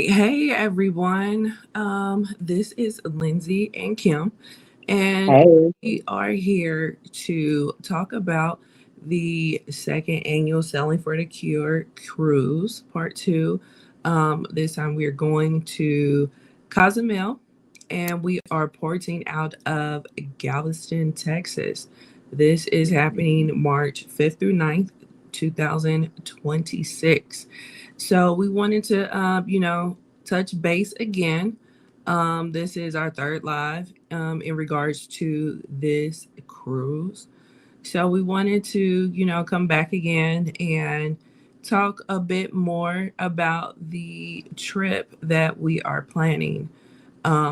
right. Hey, everyone. This is Lindsay and Kim, and Hey, we are here to talk about the second annual Selling for the Cure cruise, part two. This time we are going to Cozumel, and we are porting out of Galveston, Texas. This is happening March 5th through 9th, 2026. So we wanted to, touch base again. This is our third live in regards to this cruise. So we wanted to, come back again and talk a bit more about the trip that we are planning.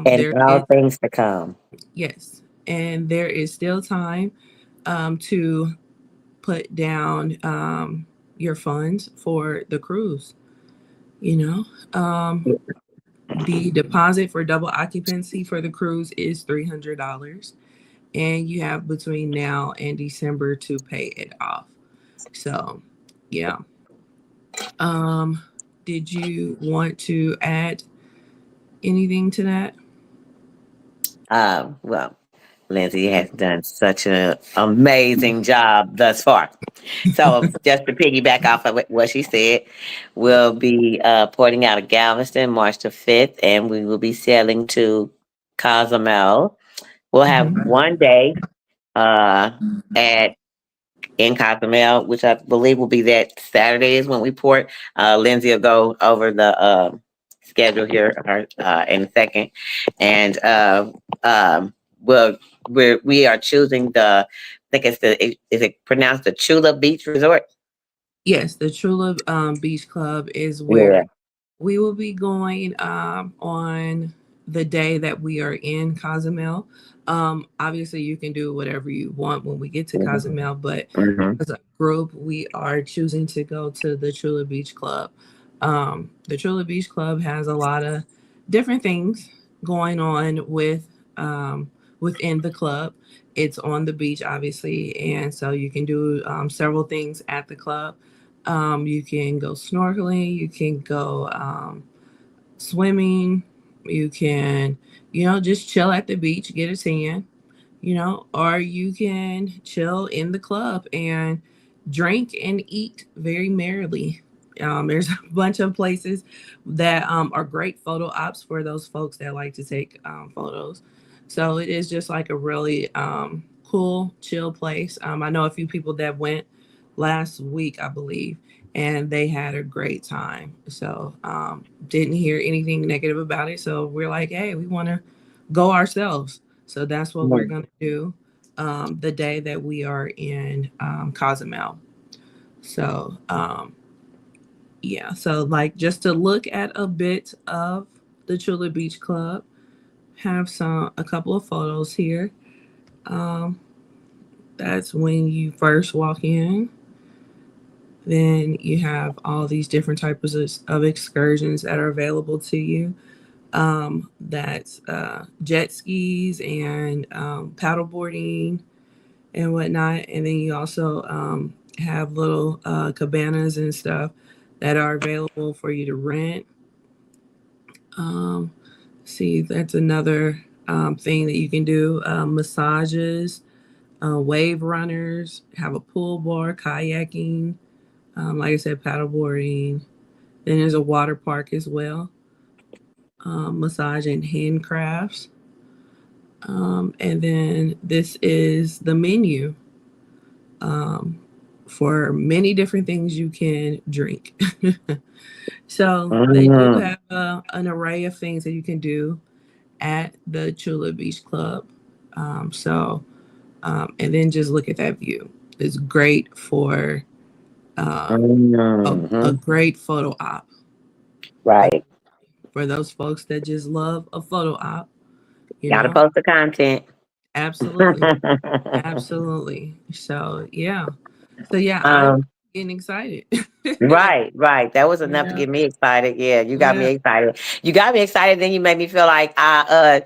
and There is, all things to come. yes, and there is still time to put down your funds for the cruise. You know, the deposit for double occupancy for the cruise is $300, and you have between now and December to pay it off. So, yeah. Um, did you want to add anything to that? Well, Lindsay has done such an amazing job thus far. So, just to piggyback off of what she said, we'll be porting out of Galveston March the 5th, and we will be sailing to Cozumel. We'll have Mhm. 1 day uh, at in Cozumel, which I believe will be that Saturday is when we port. Lindsay will go over the schedule here in a second, and well, we are choosing the. I think it's is it pronounced the Chula Beach Resort? Yes, the Chula Beach Club is Yeah. where we will be going on the day that we are in Cozumel. Obviously, you can do whatever you want when we get to Cozumel, but Mm-hmm. as a group, we are choosing to go to the Chula Beach Club. The Chula Beach Club has a lot of different things going on within the club. It's on the beach, obviously, and so you can do several things at the club. You can go snorkeling, you can go swimming, you can, just chill at the beach, get a tan, or you can chill in the club and drink and eat very merrily. There's a bunch of places that are great photo ops for those folks that like to take photos. So it is just like a really cool, chill place. I know a few people that went last week, I believe, and they had a great time. So didn't hear anything negative about it. So we're like, hey, we want to go ourselves. So that's what we're going to do the day that we are in Cozumel. So, yeah. So, like, just to look at a bit of the Chula Beach Club, have a couple of photos here. Um, that's when you first walk in. Then you have all these different types of excursions that are available to you. That's jet skis and paddleboarding and whatnot. And then you also have little cabanas and stuff that are available for you to rent. Um, see, that's another thing that you can do. Massages, wave runners, have a pool bar, kayaking, like I said, paddleboarding. Then there's a water park as well, massage and handcrafts. And then this is the menu um, for many different things you can drink. So they do Mm-hmm. have an array of things that you can do at the Chula Beach Club. So, and then just look at that view. It's great for a Mm-hmm. great photo op. Like Right. for those folks that just love a photo op, you Gotta know, post the content. absolutely. Absolutely. So, yeah. So, yeah, I'm um, getting excited. Right, right. That was You enough to know? get me excited. Yeah, you got me Yeah. excited. You got me excited. Then you made me feel like I've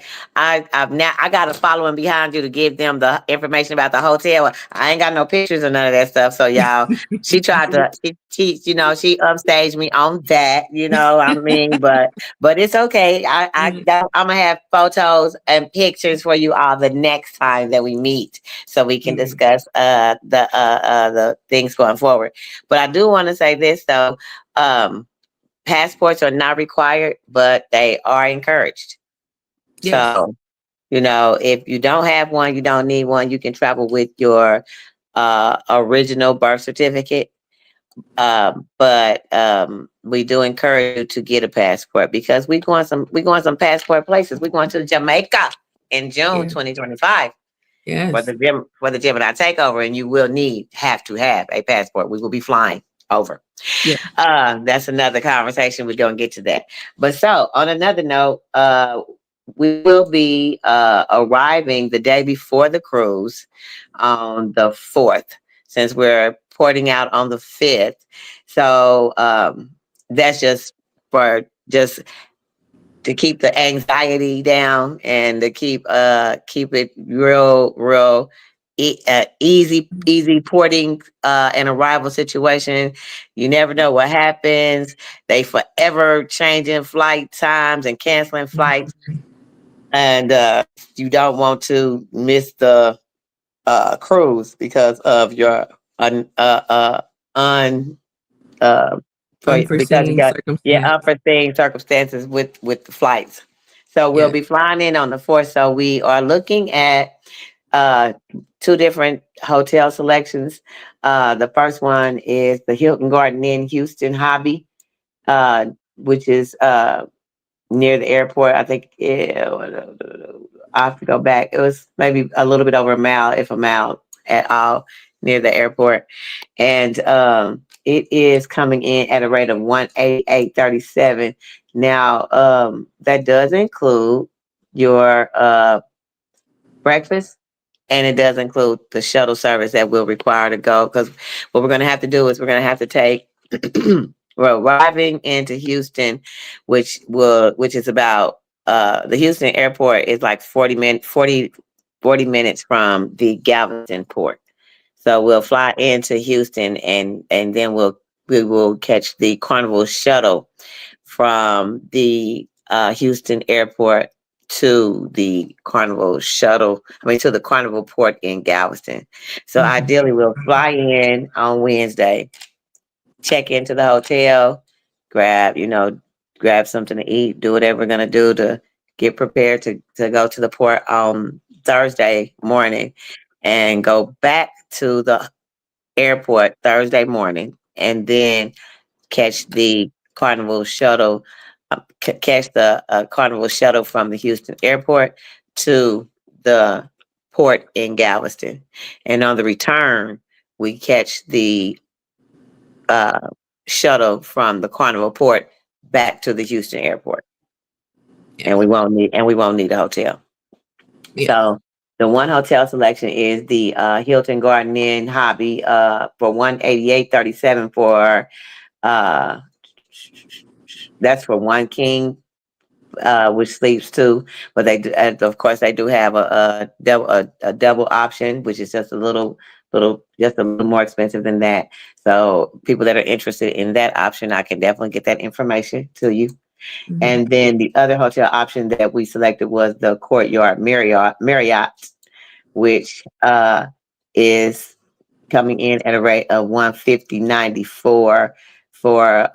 now I got a following behind you to give them the information about the hotel. I ain't got no pictures or none of that stuff. So y'all, she tried to she upstaged me on that. I mean, but it's okay. Mm, I'm gonna have photos and pictures for you all the next time that we meet, so we can mm. discuss the things going forward. But I do want to say this though, um, passports are not required, but they are encouraged. Yes. So, if you don't have one, you don't need one. You can travel with your original birth certificate. But we do encourage you to get a passport because we going some passport places. We're going to Jamaica in June Yeah. 2025 for Yes. the Gemini takeover, and you will have to have a passport. We will be flying over. Yeah. That's another conversation. We're gonna get to that. But so on another note, we will be arriving the day before the cruise on the 4th, since we're porting out on the 5th. So that's just to keep the anxiety down and to keep it real easy porting and arrival situation. You never know what happens. They forever changing flight times and canceling flights, Mhm. and you don't want to miss the cruise because of your un because you Unforeseen got circumstance. unforeseen circumstances with the flights. So we'll Yeah. be flying in on the 4th. So we are looking at uh two different hotel selections. The first one is the Hilton Garden Inn Houston Hobby, which is near the airport. I think I have to go back. It was maybe a little bit over a mile, if a mile at all, near the airport. And it is coming in at a rate of 188.37. Now, that does include your breakfast, and it does include the shuttle service that we'll require to go. Because what we're going to have to do is we're going to have to take we're arriving into Houston, which is about the Houston airport is like 40 minutes from the Galveston port. So we'll fly into Houston, and then we will catch the Carnival shuttle from the Houston airport to the Carnival shuttle. I mean, to the Carnival port in Galveston. So Mhm. ideally, we'll fly in on Wednesday, check into the hotel, grab something to eat, do whatever we're gonna do to get prepared to go to the port on Thursday morning, and go back to the airport Thursday morning, and then catch the Carnival shuttle, catch the Carnival shuttle from the Houston airport to the port in Galveston. And on the return, we catch the uh, shuttle from the Carnival port back to the Houston airport. And Yes. we won't need a hotel. Yes. So the one hotel selection is the Hilton Garden Inn Hobby for 188.37 for uh that's for one king, which sleeps two. But they do, and of course, they do have a double option, which is just a little more expensive than that. So people that are interested in that option, I can definitely get that information to you. Mhm. And then the other hotel option that we selected was the Courtyard Marriott, which is coming in at a rate of 150.94 for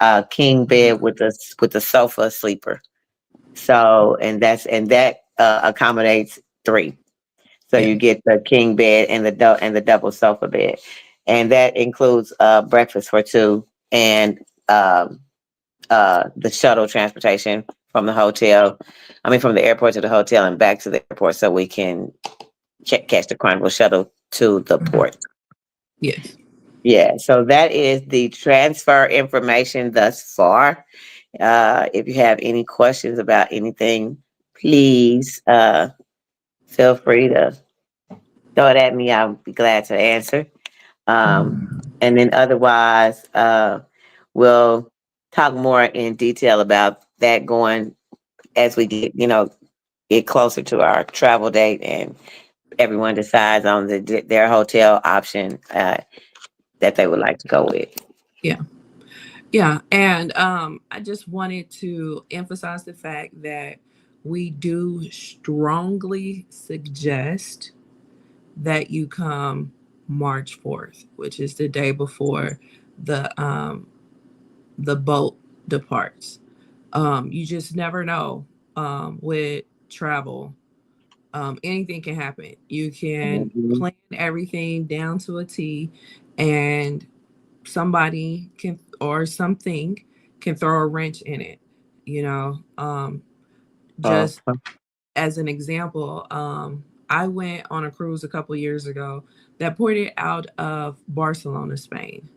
a king bed with a sofa sleeper. So that accommodates three. So Yeah. you get the king bed and the double sofa bed, and that includes breakfast for two, and um, the shuttle transportation from the hotel. I mean, from the airport to the hotel and back to the airport, so we can catch the Carnival shuttle to the Mhm. port. Yes. Yeah, so that is the transfer information thus far. If you have any questions about anything, please feel free to throw it at me. I'll be glad to answer. Um, Mhm. And then otherwise, we'll talk more in detail about that going as we get, get closer to our travel date and everyone decides on their hotel option that they would like to go with. Yeah. Yeah. And I just wanted to emphasize the fact that we do strongly suggest that you come March 4th, which is the day before the boat departs. You just never know with travel. Anything can happen. You can Mhm. plan everything down to a T, and somebody can or something can throw a wrench in it. You know, Uh, just as an example, I went on a cruise a couple years ago that ported out of Barcelona, Spain.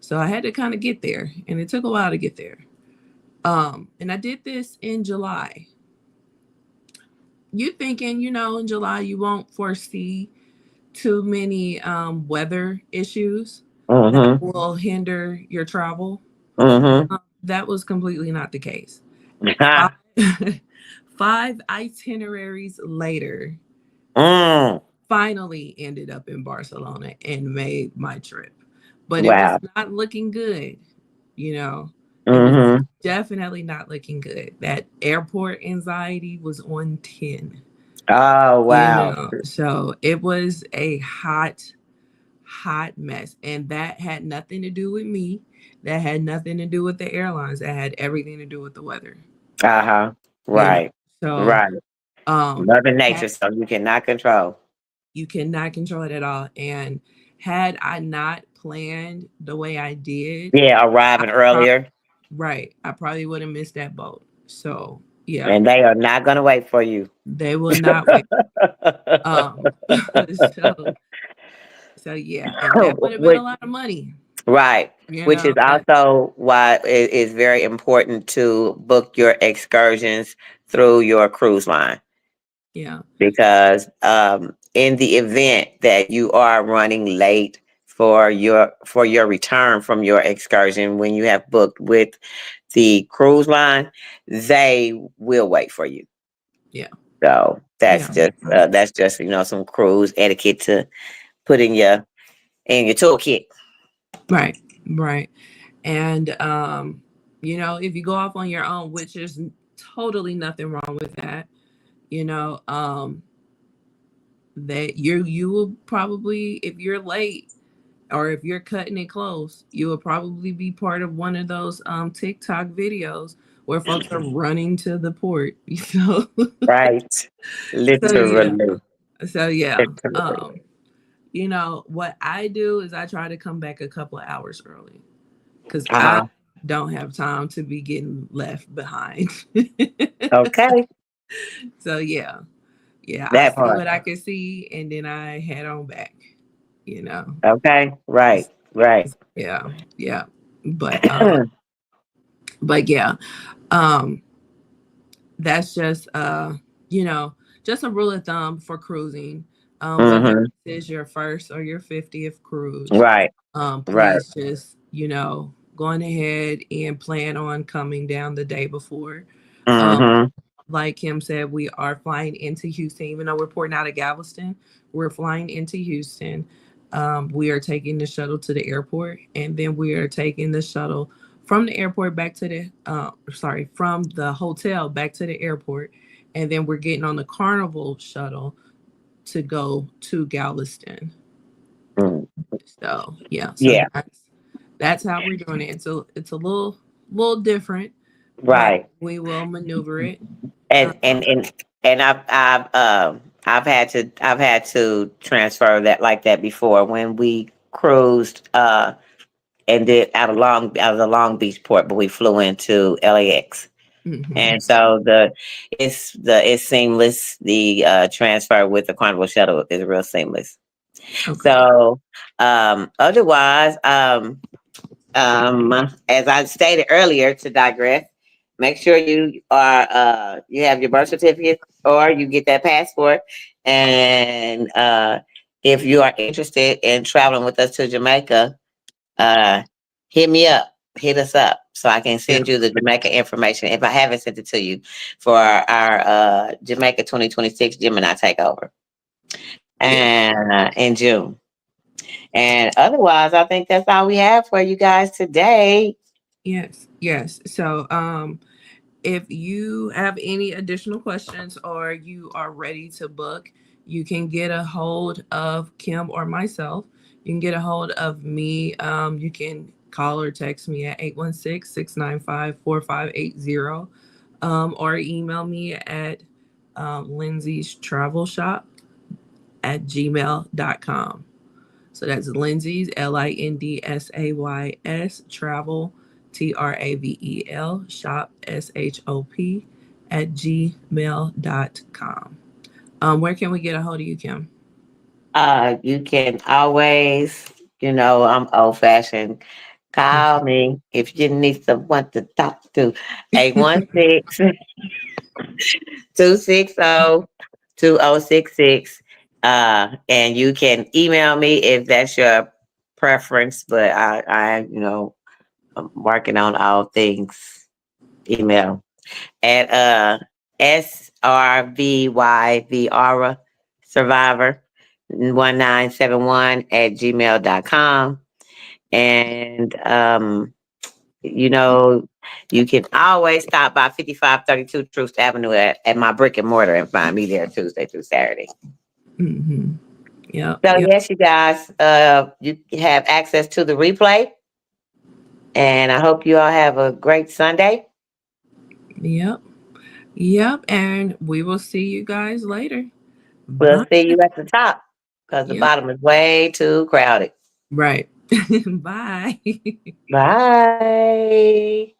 So I had to kind of get there, and it took a while to get there. And I did this in July. You thinking, in July you won't foresee too many weather issues that mhm, will hinder your travel. mhm. That was completely not the case. Five, Ha. five itineraries later, Mm. finally ended up in Barcelona and made my trip. But it was Wow. not looking good, you know. It was Mhm. definitely not looking good. That airport anxiety was on 10, Oh, wow. So it was a hot mess. And that had nothing to do with me. That had nothing to do with the airlines. That had everything to do with the weather. Uh-huh. You know. Right. So Right. um Mother had, Nature, so you cannot control. you cannot control it at all. And had I not planned the way I did, Yeah, I arriving prob- earlier, right, I probably would have missed that boat. So yeah, and they are not going to wait for you. they will not wait. Um so so yeah, and that would have been a Which, lot of money, right. Which is but also why it is very important to book your excursions through your cruise line. yeah. Because in the event that you are running late for your return from your excursion when you have booked with the cruise line, they will wait for you. Yeah. So Yeah. that's just some cruise etiquette to put in your toolkit. Right. Right. And if you go off on your own, which is totally nothing wrong with that, you know, that you will probably, if you're late or if you're cutting it close, you will probably be part of one of those TikTok videos where folks are running to the port. So Right. so yeah. Literally. So yeah. Literally. What I do is I try to come back a couple of hours early because I Uh-huh. don't have time to be getting left behind. Okay. So yeah, I That see part. what I can see, and then I head on back. You know, Okay. Right. Right. yeah, yeah, but but yeah, um, that's just just a rule of thumb for cruising. Whether Hmm. this is your first or your 50th cruise, Right. Right. please just going ahead and plan on coming down the day before. Um, Hmm. like Kim said, we are flying into Houston. Even though we're porting out of Galveston, we're flying into Houston. We are taking the shuttle to the airport, and then we are taking the shuttle from the airport back to from the hotel back to the airport, and then we're getting on the Carnival shuttle to go to Galveston. Mm. So yeah, so Yeah. that's how we're doing it. So it's a little different, but Right. we will maneuver it. And Um, and and and I've had to transfer that like that before when we cruised and did out of the Long Beach port, but we flew into LAX. mhm. And so it's seamless. The transfer with the Carnival shuttle is real seamless. Okay. So otherwise, as I stated earlier, to digress, make sure you have your birth certificate or you get that passport. And if you are interested in traveling with us to Jamaica, hit me up, hit us up so I can send you the Jamaica information if I haven't sent it to you for our Jamaica 2026 Gemini takeover and in June. And otherwise, I think that's all we have for you guys today. Yes. So, if you have any additional questions or you are ready to book, you can get a hold of Kim or myself. You can get a hold of me. You can call or text me at 816-695-4580, or email me at Lindsay's Travel Shop at gmail.com. So that's Lindsay's, LINDSAYS, travel, TRAVEL, shop, SHOP, at gmail.com. Where can we get a hold of you, Kim? You can always, I'm old fashioned. Call me if you need someone to talk to. 816 260-2066. And you can email me if that's your preference, but I'm working on all things email at SRVYVR Survivor 1971 at gmail.com. And you can always stop by 5532 Truth Avenue at my brick and mortar and find me there Tuesday through Saturday. Mm-hmm. Yep. So yes, you guys, you have access to the replay. And I hope you all have a great Sunday. Yep. And we will see you guys later. We'll Bye. see you at the top because the Yep. bottom is way too crowded. Right. Bye. Bye.